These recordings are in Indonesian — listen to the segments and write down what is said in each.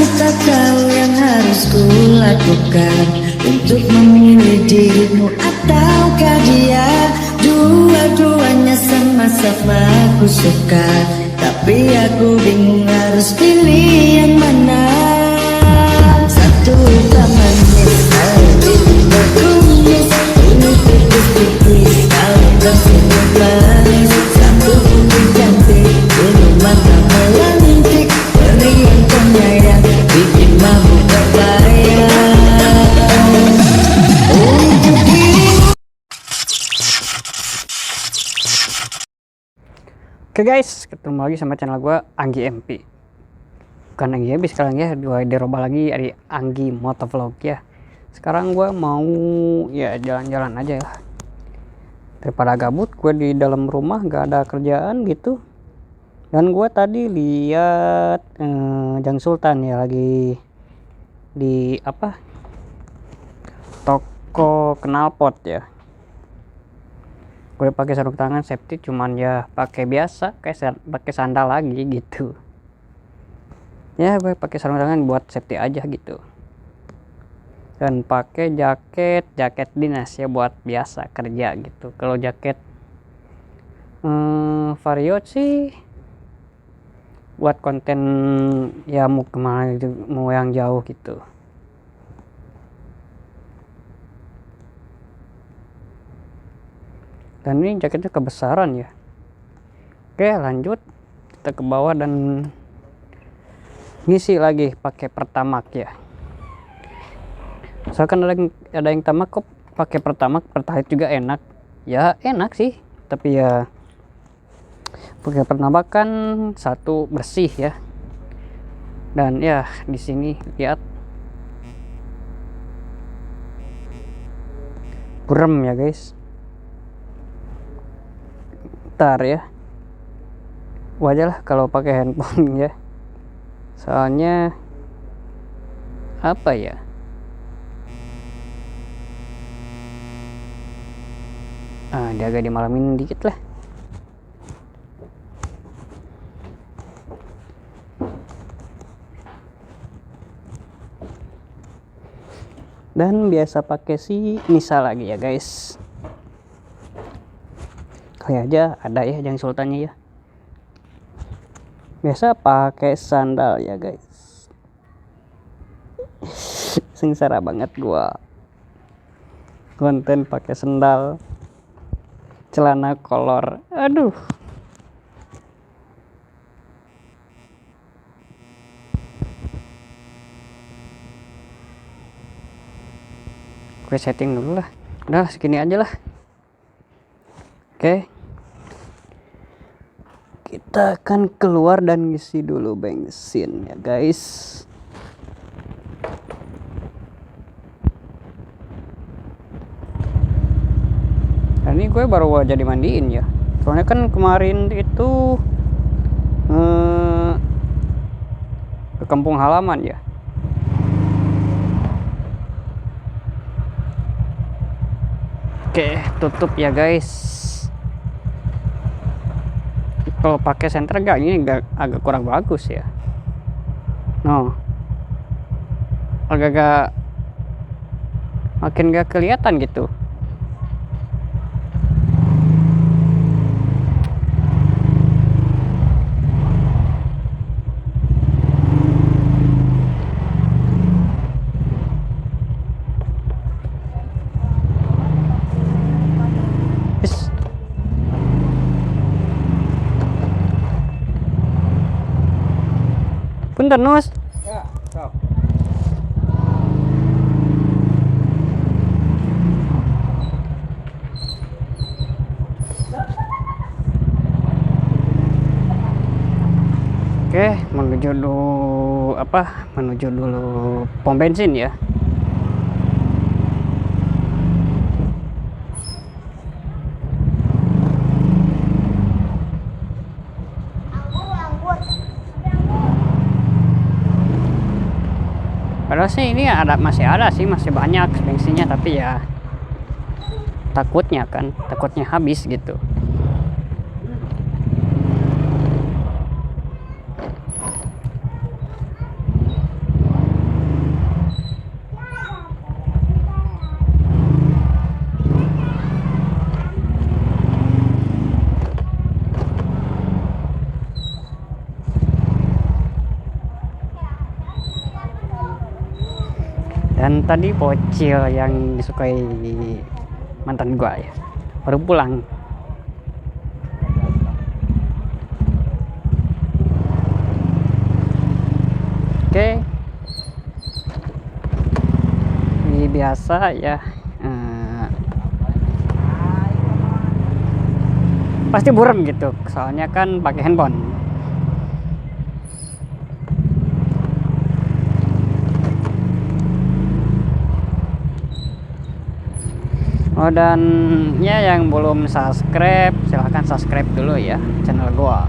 Aku tak tahu yang harus ku lakukan untuk memilih dirimu ataukah dia. Dua-duanya sama-sama aku suka, tapi aku bingung harus pilih yang mana. Satu tamannya selalu berkumis, ini tipis-tipis kalau tersenyum manis. Satu putih cantik, penuh mata melantik, berian penyayang, bikin mabuk terbayang. Untuk dirimu. Oke guys, ketemu lagi sama channel gue Anggi MP. Bukan Anggi MP sekarang ya, gue dirubah lagi dari Anggi Motovlog ya. Sekarang gue mau ya jalan-jalan aja ya. Daripada gabut, gue di dalam rumah gak ada kerjaan gitu. Dan gue tadi lihat Jang Sultan ya lagi di apa? Toko knalpot ya. Gue pakai sarung tangan safety, cuman ya pakai biasa kayak pakai sandal lagi gitu ya. Gue pakai sarung tangan buat safety aja gitu, dan pakai jaket dinas ya buat biasa kerja gitu. Kalau jaket Vario sih buat konten ya mau kemana gitu, mau yang jauh gitu. Dan ini jaketnya kebesaran ya. Oke, lanjut kita ke bawah dan ngisi lagi pakai Pertamax ya. Misalkan ada yang tamak kok pakai Pertamax, Pertalite juga enak ya, enak sih, tapi ya pakai Pertamax kan satu bersih ya. Dan ya di sini lihat burem ya guys. Bentar ya, wajar lah kalau pakai handphone ya, soalnya apa ya, dia agak dimalamin dikit lah. Dan biasa pakai si Nisa lagi ya guys. Kali aja ada ya Jang Sultannya ya. Biasa pakai sandal ya guys. Sengsara banget gua konten pakai sandal, celana kolor. Aduh. Gue setting dulu lah. Udah segini aja lah. Oke. Kita akan keluar dan ngisi dulu bensin ya guys. Dan ini gue baru aja dimandiin ya. Soalnya kan kemarin itu ke kampung halaman ya. Oke, tutup ya guys. Kalau pakai senter ini agak kurang bagus ya. No, agak makin gak kelihatan gitu. Punten Nus. Ya, so. Oke, menuju dulu menuju dulu pom bensin ya. Padahal sih ini masih ada sih, masih banyak bensinnya, tapi ya takutnya habis gitu. Dan tadi bocil yang disukai mantan gua ya baru pulang. Oke, ini biasa ya, pasti burem gitu soalnya kan pakai handphone. Oh, dan ya yang belum subscribe silahkan subscribe dulu ya channel gua.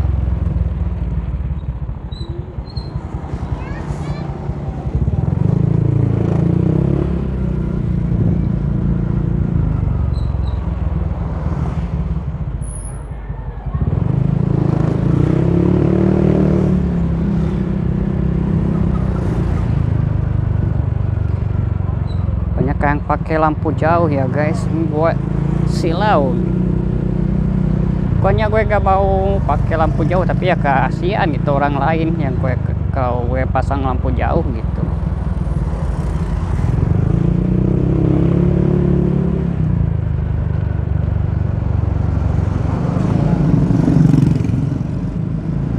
Banyak yang pakai lampu jauh ya guys, ini gue silau. Pokoknya gue gak mau pakai lampu jauh, tapi ya kasihan gitu orang lain yang kalau gue pasang lampu jauh gitu.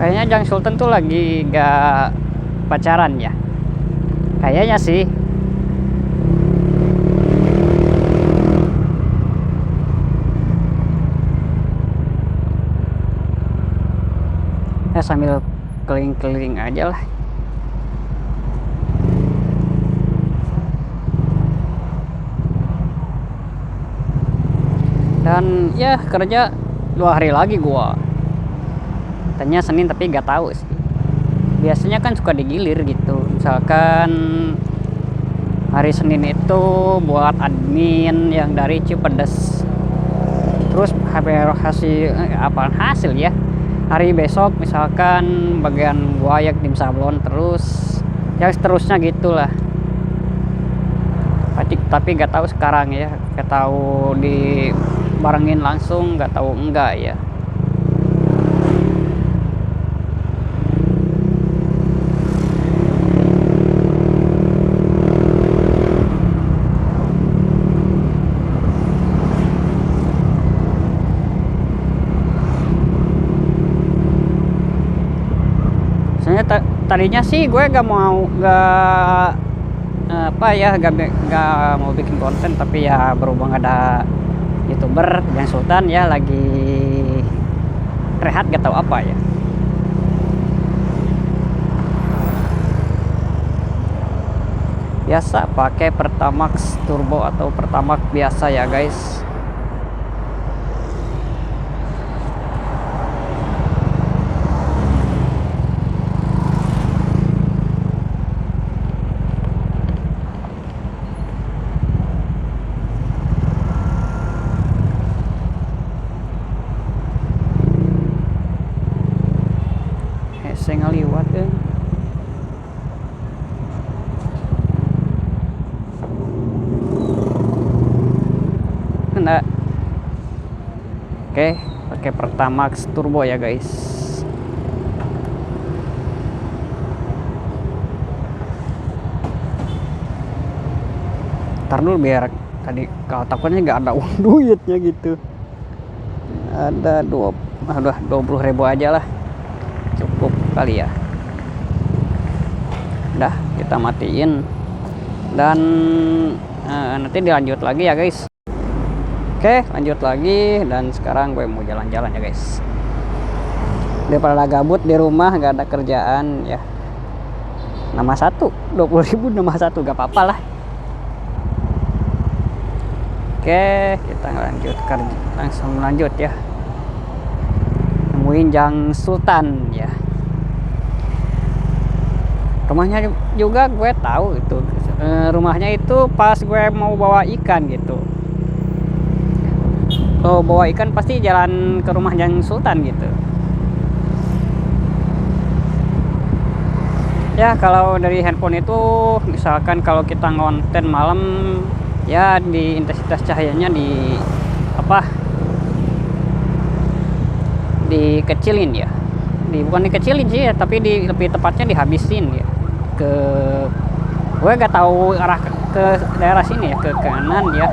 Kayaknya Jang Sultan tuh lagi gak pacaran ya, kayaknya sih. Ya sambil keliling-keliling aja lah. Dan ya kerja 2 hari lagi gua. Tanya Senin tapi nggak tahu sih. Biasanya kan suka digilir gitu. Misalkan hari Senin itu buat admin yang dari Cipedes. Terus hasil ya. Hari besok misalkan bagian gua yang tim sablon, terus ya seterusnya gitulah. Tapi nggak tahu sekarang ya, nggak tahu dibarengin langsung, nggak tahu enggak ya. Tadinya sih gue gak mau mau bikin konten, tapi ya berhubung ada YouTuber yang Sultan ya lagi rehat gak tahu apa ya. Biasa pakai Pertamax turbo atau Pertamax biasa ya guys. Saya ngaliwat ya. Enggak. Oke, pakai Pertamax turbo ya guys. Ntar dulu biar tadi kalau takutnya nggak ada uang duitnya gitu. Ada 20.000 aja lah, cukup kali ya. Udah kita matiin dan nanti dilanjut lagi ya guys. Oke, lanjut lagi, dan sekarang gue mau jalan-jalan ya guys. Daripada gabut di rumah nggak ada kerjaan ya. Nama 20.000 nama 1 gak apa-apa lah. Oke, kita langsung lanjut ya. Nemuin Jang Sultan ya. Rumahnya juga gue tahu itu. Rumahnya itu pas gue mau bawa ikan gitu. Kalau bawa ikan pasti jalan ke rumah Jang Sultan gitu. Ya kalau dari handphone itu misalkan kalau kita ngonten malam ya di intensitas cahayanya dikecilin ya. Bukan dikecilin sih ya, tapi lebih tepatnya dihabisin ya ke Gue gak tahu arah ke daerah sini ya, ke kanan ya.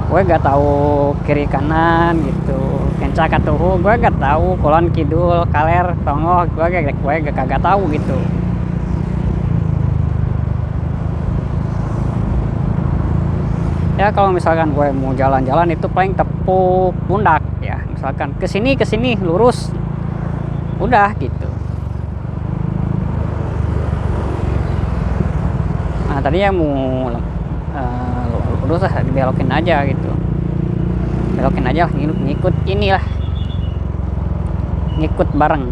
Gue gak tahu kiri kanan gitu. Kencak atuh gue gak tahu kulon kidul kaler tongoh gue kagak tahu gitu. Ya kalau misalkan gue mau jalan-jalan itu paling tepuk pundak ya, misalkan ke sini lurus udah gitu. Nah tadinya mau lurus lah, dibelokin aja gitu, belokin aja ngikut inilah, ngikut bareng.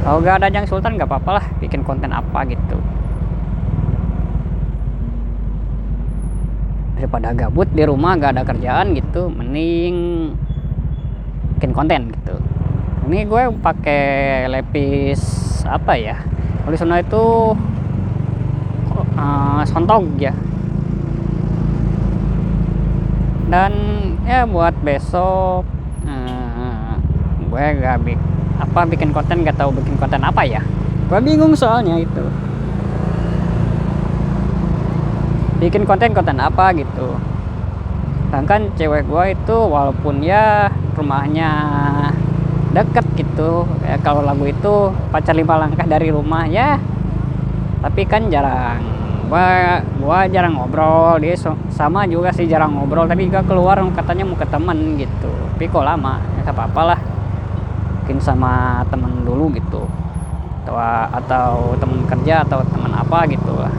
Kalau gak ada Jang Sultan gak apa-apa lah, bikin konten apa gitu. Daripada gabut di rumah gak ada kerjaan gitu, mending bikin konten gitu. Ini gue pakai lepis apa ya? Kalau di sana itu sontog ya. Dan ya buat besok gue gak bikin konten, gak tahu bikin konten apa ya. Gue bingung soalnya itu. Bikin konten apa gitu. Sedangkan cewek gue itu walaupun ya rumahnya deket gitu ya, kalau lagu itu pacar 5 langkah dari rumah ya, tapi kan jarang. Gua jarang ngobrol, dia sama juga sih jarang ngobrol. Tadi juga keluar katanya mau ke temen gitu, tapi kok lama ya apa-apa lah, mungkin sama temen dulu gitu, atau temen kerja atau temen apa gitu lah.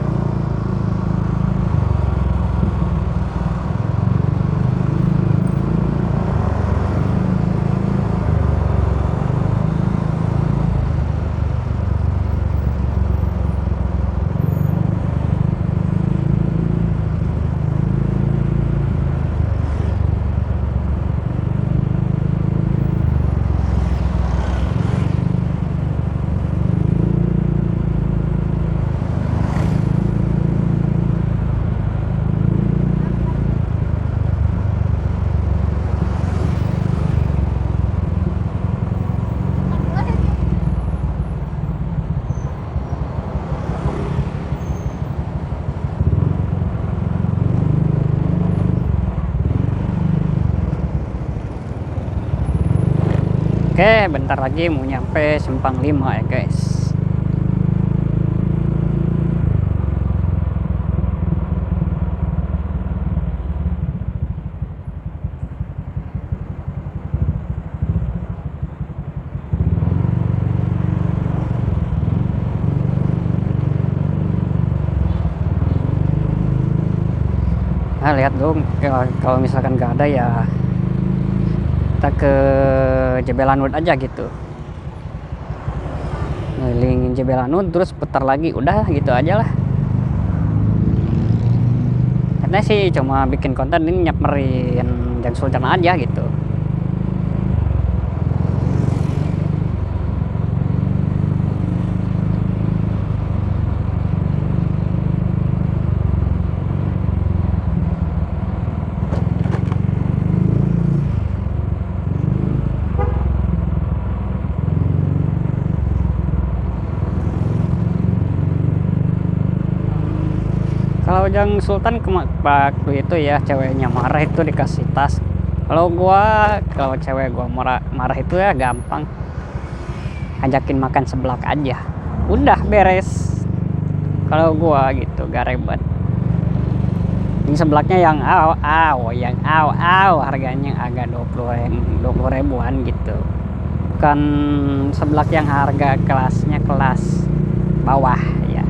Oke, bentar lagi mau nyampe Simpang 5 ya guys. Nah lihat dong, kalau misalkan gak ada ya kita ke Jebelanut aja gitu, ngelilingin Jebelanut terus putar lagi, udah gitu aja lah. Karena sih cuma bikin konten ini nyamperin Jang Sultan aja gitu. Kalau Jang Sultan waktu itu ya ceweknya marah itu dikasih tas. Kalau cewek gua marah itu ya gampang, ajakin makan seblak aja, udah beres. Kalau gua gitu gak ribet. Ini seblaknya yang harganya agak 20 ribuan gitu, bukan seblak yang harga kelasnya kelas bawah ya.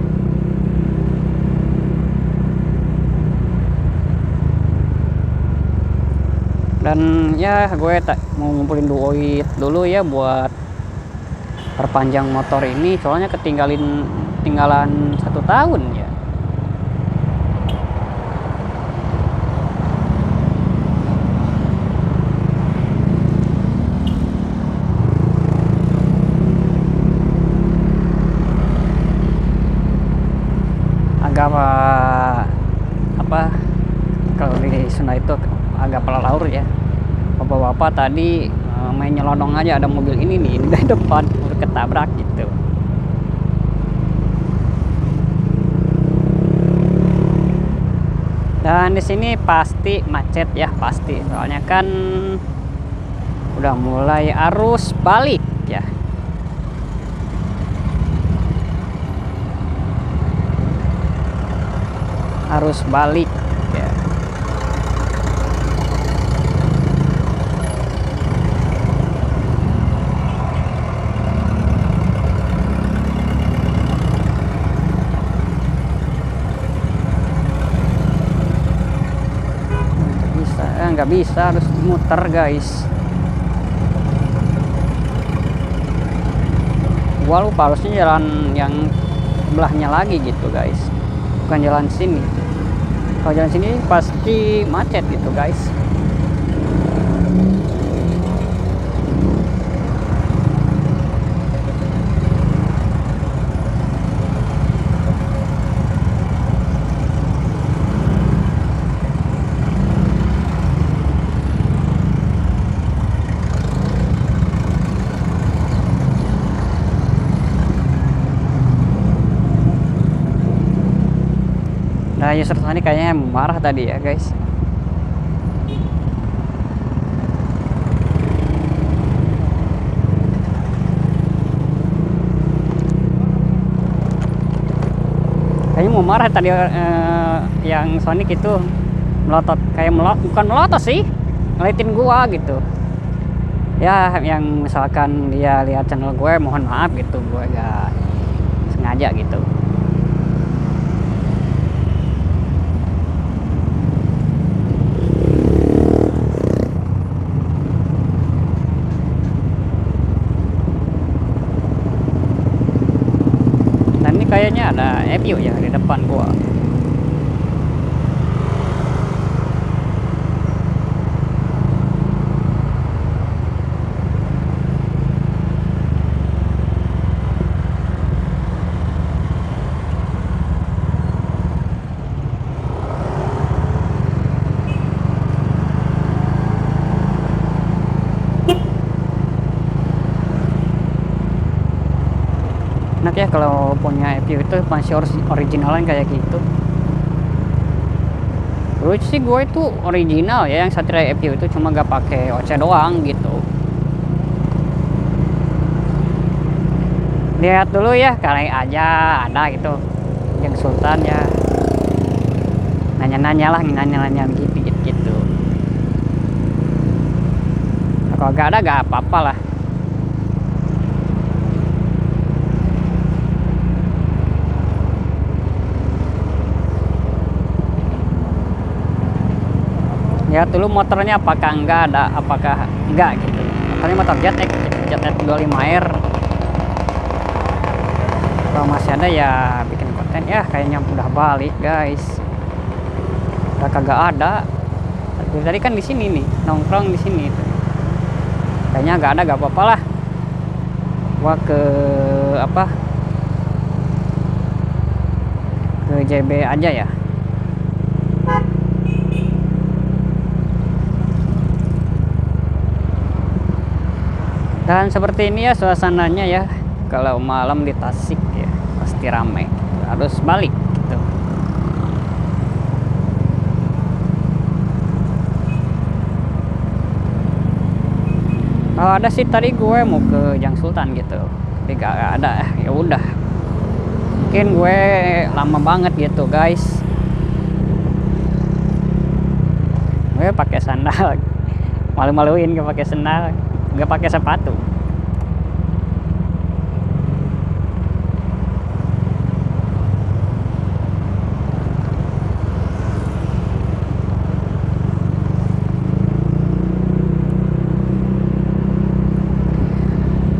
Dan ya gue mau ngumpulin duit dulu ya buat perpanjang motor ini, soalnya tinggalan 1 tahun ya. Agak apa kalau di Sunda itu agak pelalaur ya. Bapak-bapak tadi main nyelonong aja, ada mobil ini nih dari depan udah ketabrak gitu. Dan di sini pasti macet ya, pasti. Soalnya kan udah mulai arus balik ya. Arus balik ya. Nggak bisa, harus muter guys. Gua lupa harusnya jalan yang sebelahnya lagi gitu guys, bukan jalan sini. Kalau jalan sini pasti macet gitu guys. Nah, user tadi kayaknya marah tadi ya guys. Kayaknya mau marah tadi yang Sonic itu melotot, kayak bukan melotot sih, ngeliatin gua gitu. Ya, yang misalkan dia lihat channel gue, mohon maaf gitu, gue gak sengaja gitu. Kayaknya ada EPU ya di depan gua. Enak ya kalau punya EPU itu masih originalan kayak gitu. Dulu sih gue itu original ya, yang Satria EPU itu cuma gak pakai OC doang gitu. Lihat dulu ya, kali aja ada gitu yang Sultan ya, nanya-nanya gitu. Nah, kalau gak ada gak apa-apa lah. Ya dulu motornya apakah enggak ada, apakah enggak gitu. Motornya motor JTX 25R. Kalau masih ada ya bikin konten ya, kayaknya udah balik guys. Udah kagak ada. Tadi kan di sini nih, nongkrong di sini tuh. Kayaknya enggak ada, enggak apa-apa lah. Gua ke apa? Ke JB aja ya. Dan seperti ini ya suasananya ya, kalau malam di Tasik ya pasti ramai, harus balik gitu. Kalau ada sih tadi gue mau ke Jang Sultan gitu, tapi gak ada. Ya udah, mungkin gue lama banget gitu guys. Gue pakai sandal, malu-maluin gak pakai sandal, gak pakai sepatu.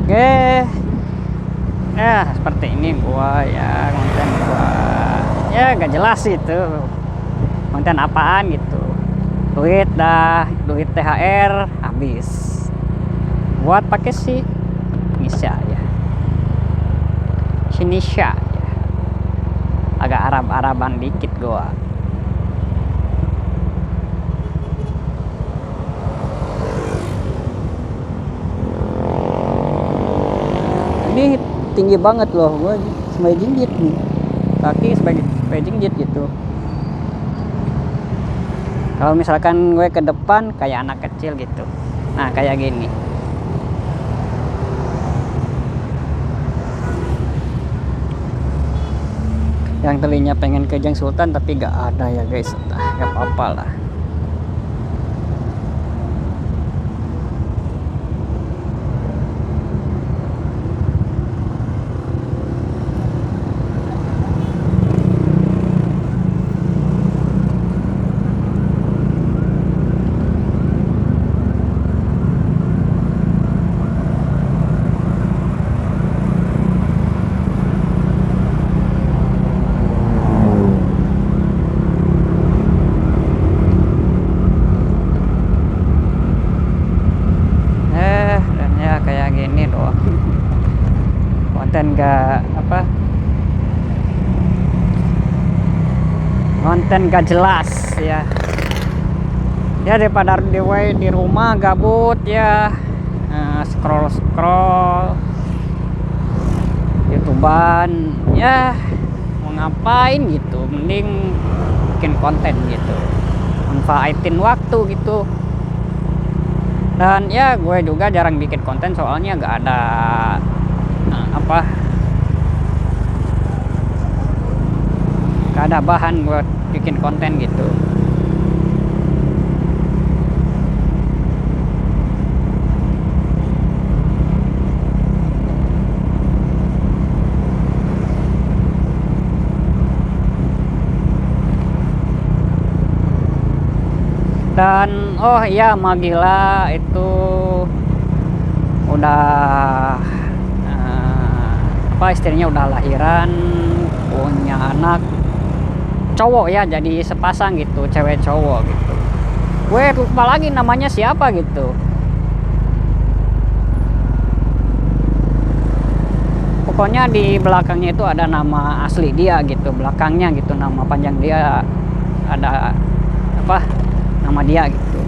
Oke, ya seperti ini gua ya, konten gua ya gak jelas itu konten apaan gitu. Duit THR habis buat pakai si Nisha ya, si Nisha ya, agak Arab-Araban dikit gua. tinggi banget loh, gue sampai jinjit nih kaki, sampai jinjit gitu. Kalau misalkan gue ke depan kayak anak kecil gitu, nah kayak gini. Yang tadinya pengen ke Jeng Sultan tapi gak ada ya guys, nah gak apa-apa lah. Dan ya kayak gini doang. Konten gak jelas ya. Ya daripada di rumah gabut ya, scroll YouTubean ya, mau ngapain gitu, mending bikin konten gitu, manfaatin waktu gitu. Dan ya gue juga jarang bikin konten soalnya gak ada gak ada bahan buat bikin konten gitu. Dan oh iya, Magila itu udah istrinya udah lahiran, punya anak cowok ya, jadi sepasang gitu, cewek cowok gitu. Gue lupa lagi namanya siapa gitu. Pokoknya di belakangnya itu ada nama asli dia gitu, belakangnya gitu, nama panjang dia ada nama dia gitu.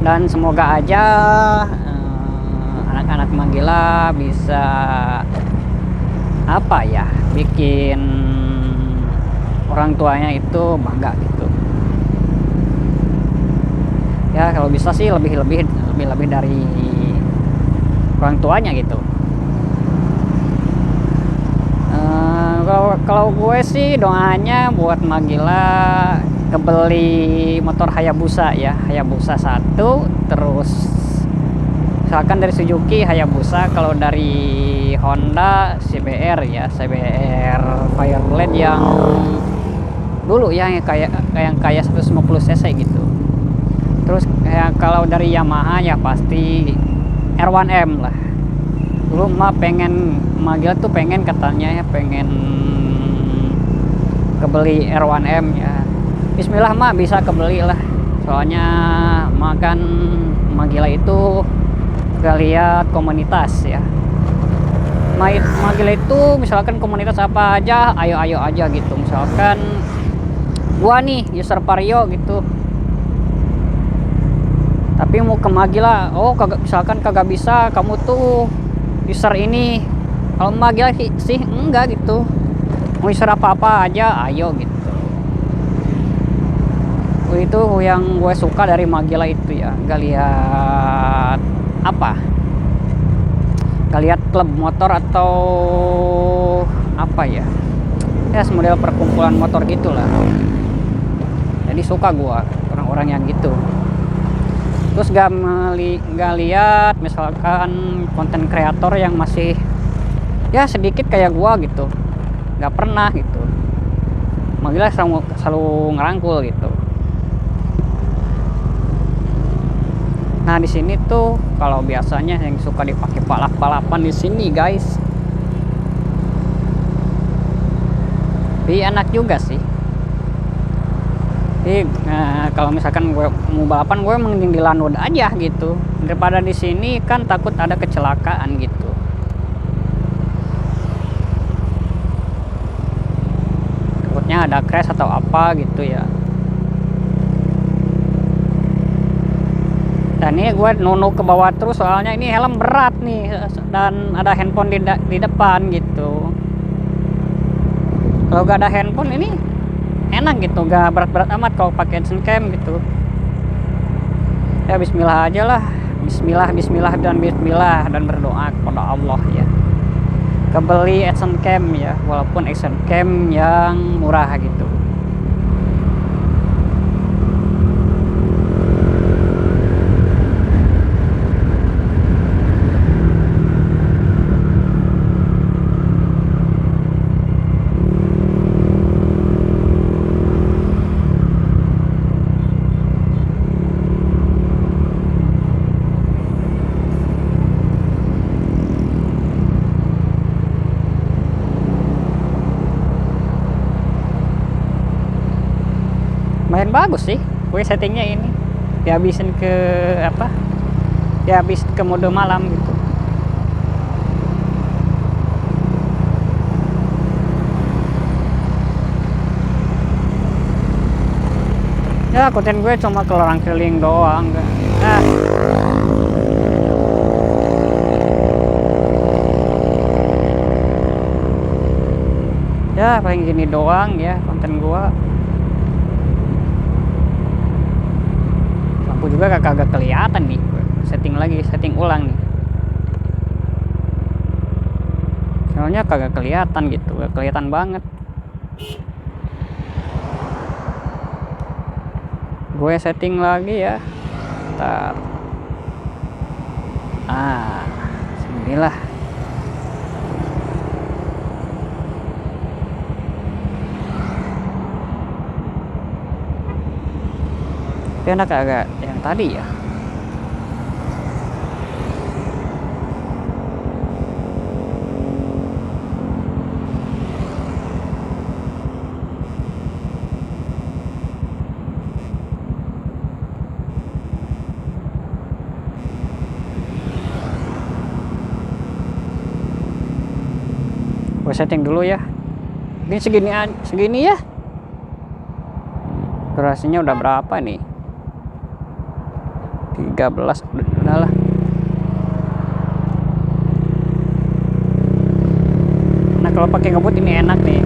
Dan semoga aja anak-anak Magila bisa bikin orang tuanya itu bangga gitu ya. Kalau bisa sih lebih dari orang tuanya gitu. Kalau gue sih doanya buat Magila kebeli motor Hayabusa ya, Hayabusa 1, terus misalkan dari Suzuki Hayabusa, kalau dari Honda CBR ya, CBR Fireblade yang dulu ya, yang kayak 150 cc gitu. Terus kalau dari Yamaha ya pasti R1M lah. Dulu Magila tuh katanya pengen kebeli R1M ya. Bismillah bisa kebeli lah. Soalnya Magila itu gak lihat komunitas ya. Magila itu misalkan komunitas apa aja, ayo aja gitu. Misalkan gua nih user Vario gitu, tapi mau ke Magila, misalkan kagak bisa kamu tuh user ini. Kalau Magila sih enggak gitu, mau user apa aja ayo gitu. Itu yang gue suka dari Magila itu ya, gak lihat klub motor atau ya semodel perkumpulan motor gitulah. Jadi suka gue orang-orang yang gitu. Terus gak lihat misalkan konten kreator yang masih ya sedikit kayak gua gitu, nggak pernah gitu. Magila selalu ngerangkul gitu. Nah di sini tuh kalau biasanya yang suka dipakai balap-balapan di sini guys, tapi enak juga sih. Jadi kalau misalkan gue mau balapan, gue mending di Lanwood aja gitu, daripada di sini kan takut ada kecelakaan gitu. Takutnya ada crash atau apa gitu ya. Dan ini gue nunuk ke bawah terus soalnya ini helm berat nih dan ada handphone di depan gitu. Kalau gak ada handphone ini enak gitu, gak berat-berat amat kalau pakai action cam gitu. Ya bismillah aja lah, bismillah dan berdoa kepada Allah ya. Kebeli action cam ya, walaupun action cam yang murah gitu. Main bagus sih gue settingnya ini, dihabisin ke apa, dihabis ke mode malam gitu. Ya konten gue cuma keluaran keliling doang enggak. Ya paling gini doang ya konten gue. Lampu juga kagak kelihatan nih, setting ulang nih, soalnya kagak kelihatan gitu, gak kelihatan banget. Gue setting lagi ya, ntar Bismillah. Tapi enak agak yang tadi ya. Gue setting dulu ya. Ini segini ya. Durasinya udah berapa nih? 13 udah lah. Nah kalau pakai ngebut ini enak nih.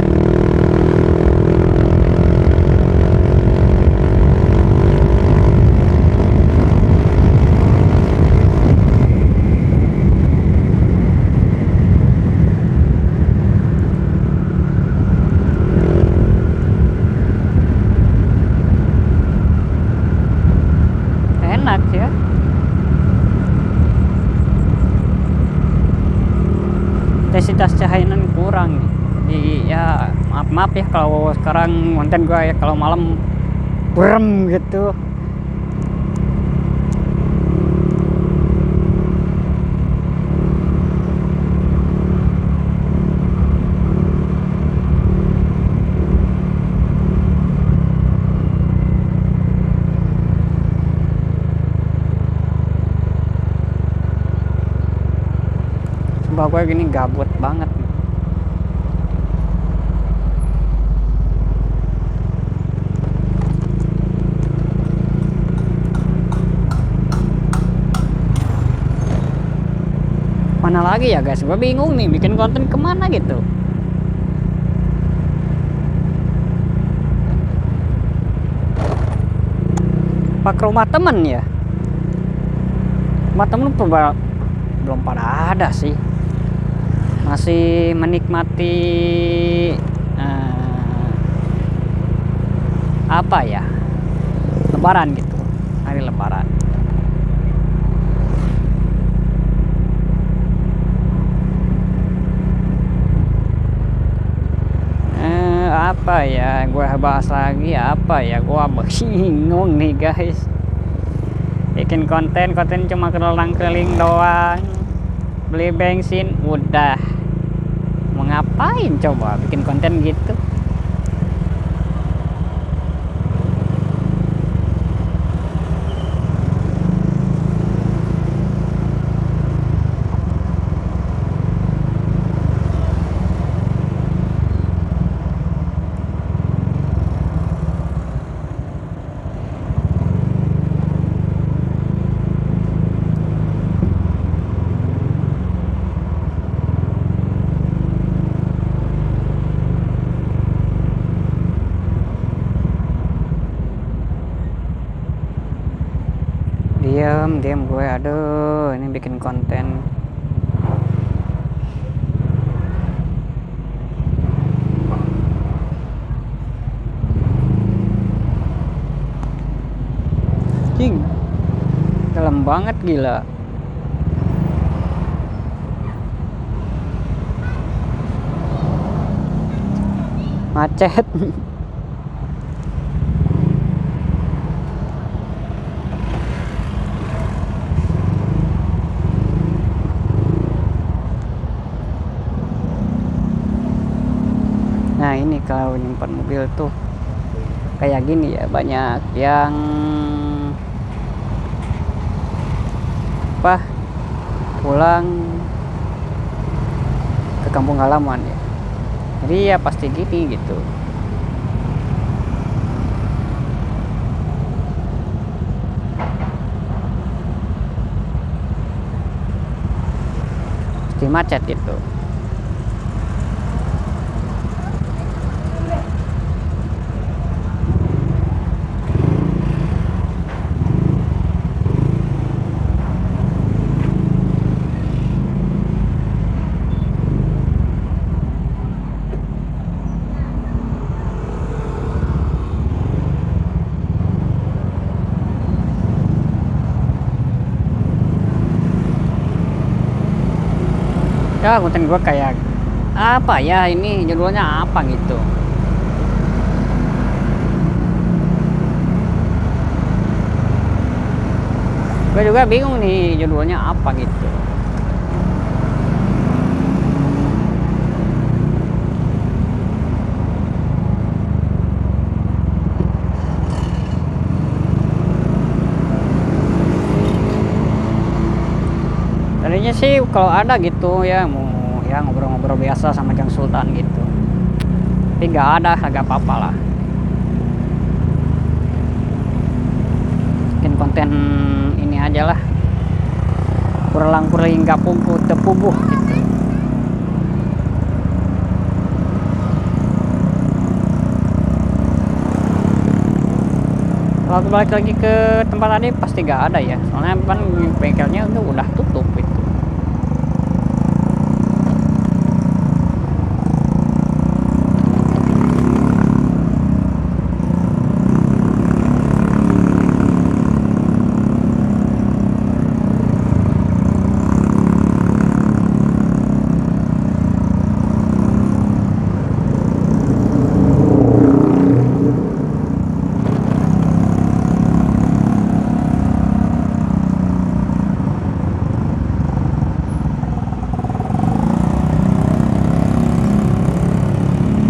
Enak ya. Intensitas cahayanya kurang nih. Jadi ya maaf ya kalau sekarang konten gue ya kalau malam burem gitu. Sumpah gue gini gabut banget. Mana lagi ya guys, gue bingung nih bikin konten kemana gitu. Apa ke rumah temen ya? Rumah temen belum pada ada sih. Masih menikmati apa ya, lebaran gitu, hari lebaran. Apa ya gue bahas lagi, apa ya, gue bingung nih guys. Bikin konten cuma keliling doang, beli bensin udah. Mau ngapain coba bikin konten gitu? Diam gue, aduh, ini bikin konten. Cing, dalam banget gila. Macet. Nah ini kalau nyimpan mobil tuh kayak gini ya, banyak yang apa pulang ke kampung halaman ya, jadi ya pasti gini gitu. Pasti macet gitu. Ya konten gue kayak apa ya, ini judulnya apa gitu. Gue juga bingung nih judulnya apa gitu. Tadinya sih kalau ada gitu ya mau ya ngobrol-ngobrol biasa sama Jang Sultan gitu, tapi nggak ada, agak apa-apa lah. Bikin konten ini aja lah, kurang nggak puguh tepuguh gitu. Kalau aku balik lagi ke tempat tadi pasti nggak ada ya, soalnya kan bengkelnya itu udah tutup gitu.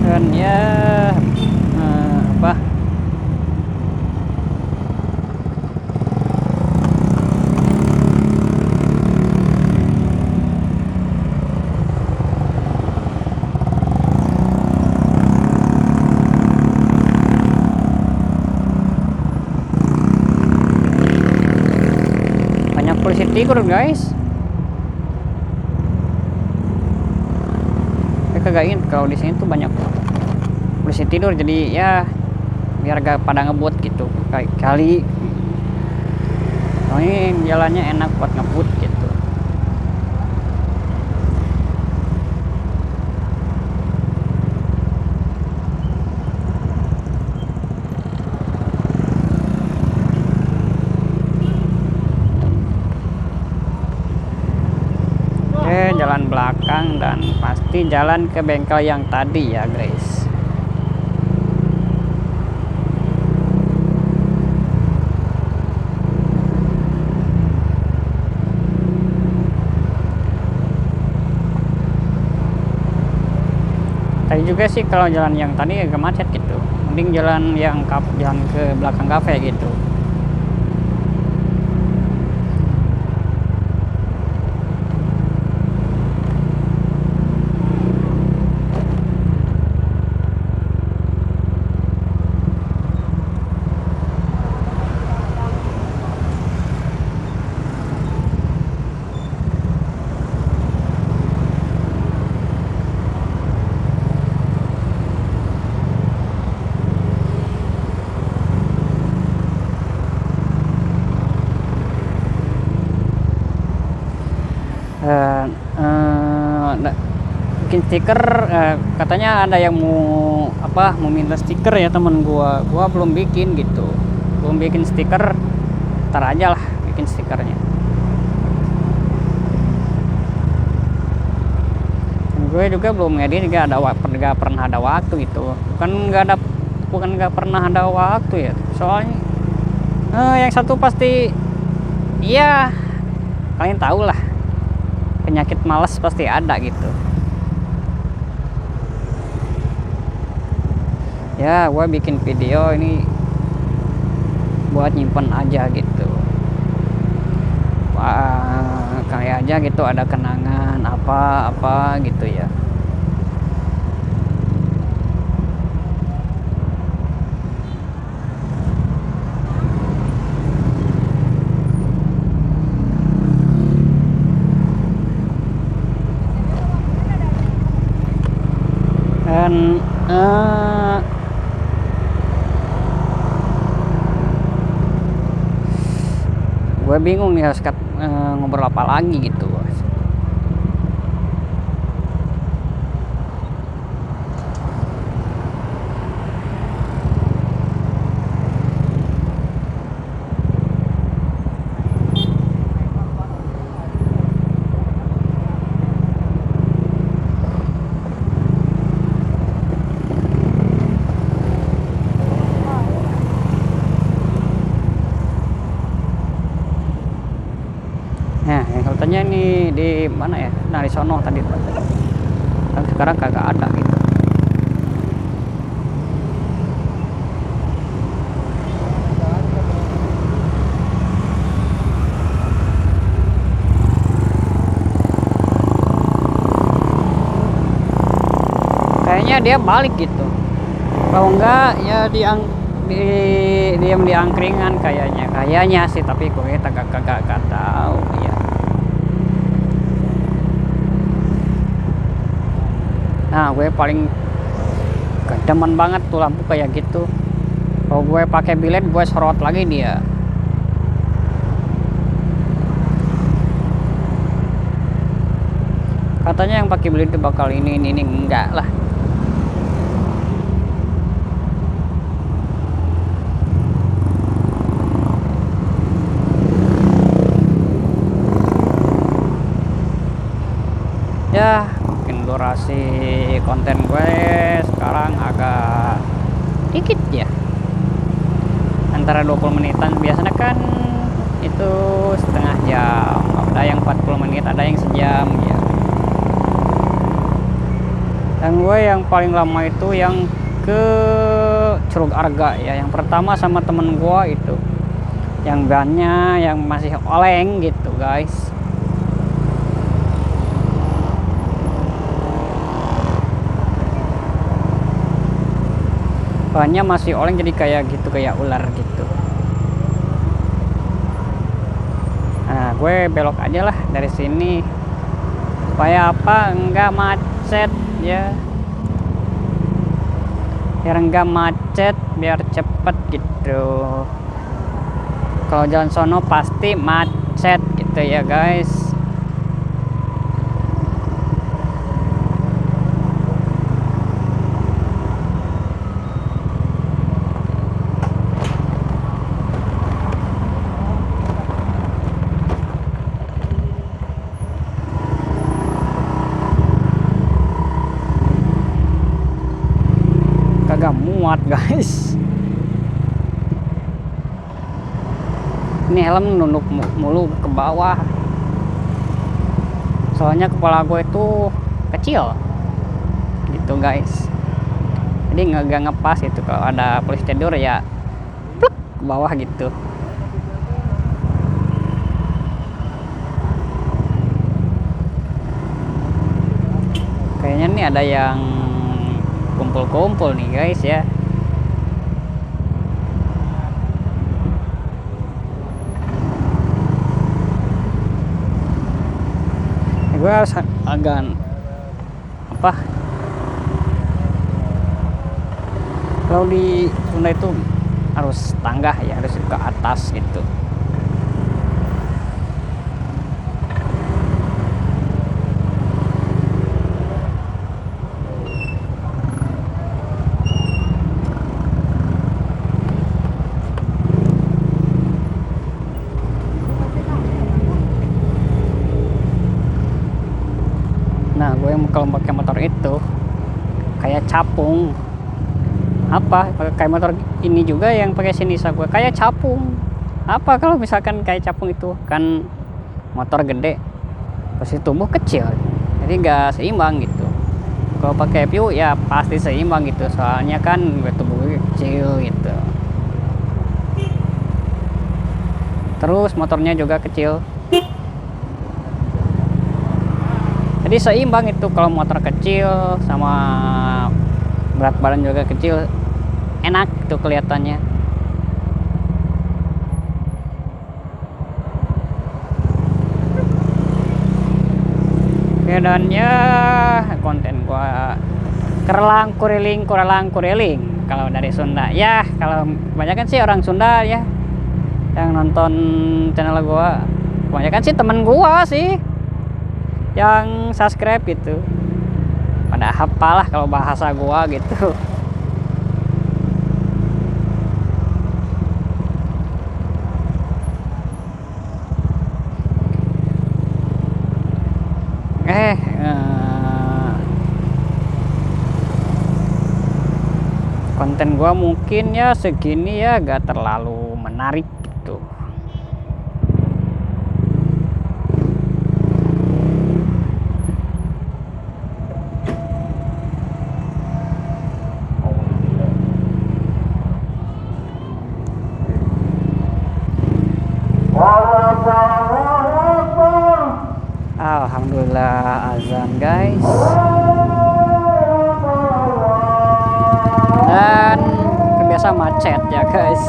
Dan ya apa banyak polisi tidur guys. Saya kagak ingin kalau di sini tuh banyak polisi tidur, jadi ya biar gak pada ngebut gitu kali. Oh, ini jalannya enak buat ngebut gitu. Oke, jalan belakang dan pasti jalan ke bengkel yang tadi ya guys. Tadi juga sih kalau jalan yang tadi agak macet gitu, mending jalan yang jalan ke belakang kafe gitu. bikin stiker, katanya ada yang mau mau minta stiker ya temen gua belum bikin gitu, belum bikin stiker, ntar aja lah bikin stikernya. Gue juga belum ngedit, nggak pernah ada waktu gitu, bukan nggak pernah ada waktu ya, soalnya yang satu pasti iya, kalian tahu lah, penyakit malas pasti ada gitu ya. Gue bikin video ini buat nyimpen aja gitu. Wah, kayak aja gitu, ada kenangan apa gitu ya. Dan gue bingung nih harus ngobrol apa lagi gitu. Nah, yang katanya ini di mana ya? Nah, di sono tadi. Tapi sekarang kagak ada gitu. Kayaknya dia balik gitu. Kalau enggak ya diam di angkringan kayaknya sih, tapi gue kagak tahu ya. Nah, gue paling demen banget tuh lampu kayak gitu. Kalau gue pakai bilet, gue sorot lagi dia. Katanya yang pakai bilet itu bakal ini enggak lah. Ya, mungkin durasi konten gue sekarang agak dikit ya, antara 20 menitan. Biasanya kan itu setengah jam, ada yang 40 menit, ada yang sejam ya. Dan gue yang paling lama itu yang ke Curug Arga ya, yang pertama sama temen gue itu, yang bannya yang masih oleng gitu guys. Bannya masih oleng, jadi kayak gitu, kayak ular gitu. Nah, gue belok aja lah dari sini supaya enggak macet ya, biar enggak macet, biar cepet gitu. Kalau jalan sono pasti macet gitu ya guys. Kagak muat guys, ini helm nunduk mulu ke bawah, soalnya kepala gue itu kecil gitu guys, jadi nggak ngepas gitu. Kalau ada polisi tidur ya pluk ke bawah gitu. Kayaknya nih ada yang kumpul-kumpul nih guys ya. Gue harus agak kalau di Sunda itu harus tangga ya, harus ke atas gitu. motor itu kayak capung. Apa kayak motor ini juga yang pakai Shinisa gue kayak capung. Apa kalau misalkan kayak capung itu kan motor gede, posisi tubuh kecil, jadi nggak seimbang gitu. Kalau pakai View ya pasti seimbang gitu, soalnya kan tubuh gue kecil gitu. Terus motornya juga kecil, jadi seimbang itu. Kalau motor kecil sama berat badan juga kecil, enak tuh kelihatannya. Oke, dan ya konten gua kerelang kuriling kalau dari Sunda ya. Kalau kebanyakan sih orang Sunda ya yang nonton channel gua, kebanyakan sih temen gua sih yang subscribe gitu, pada hafal lah kalau bahasa gua gitu. Konten gua mungkin ya segini ya, gak terlalu menarik gitu. Alhamdulillah azan guys. Dan kebiasa macet ya guys.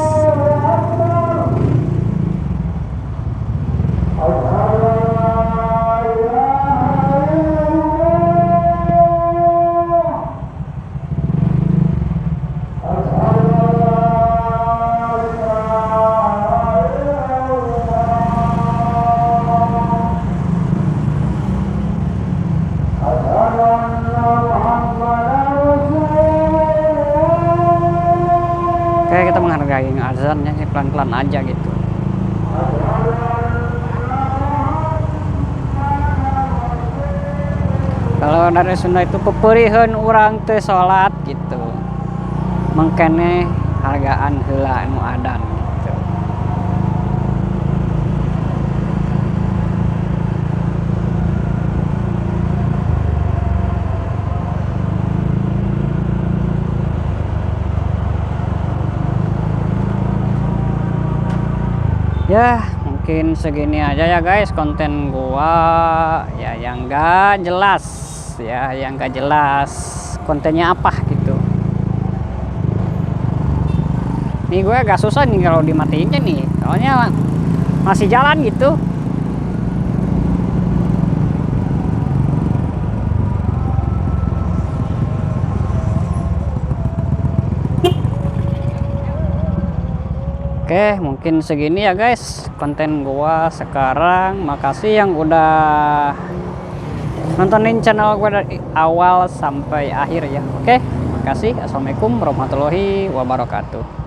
Oke, kita menghargai azannya pelan-pelan aja gitu. Kalau dari Sunda itu peperihun orang teu salat gitu, mengkene hargaan heula nu adan gitu. Ya mungkin segini aja ya guys konten gua ya, yang gak jelas ya, yang gak jelas kontennya apa gitu. Nih gue agak susah nih kalau dimatiinnya nih, soalnya masih jalan gitu. Oke, mungkin segini ya guys konten gua sekarang. Makasih yang udah nontonin channel gua dari awal sampai akhir ya. Oke, makasih. Assalamualaikum warahmatullahi wabarakatuh.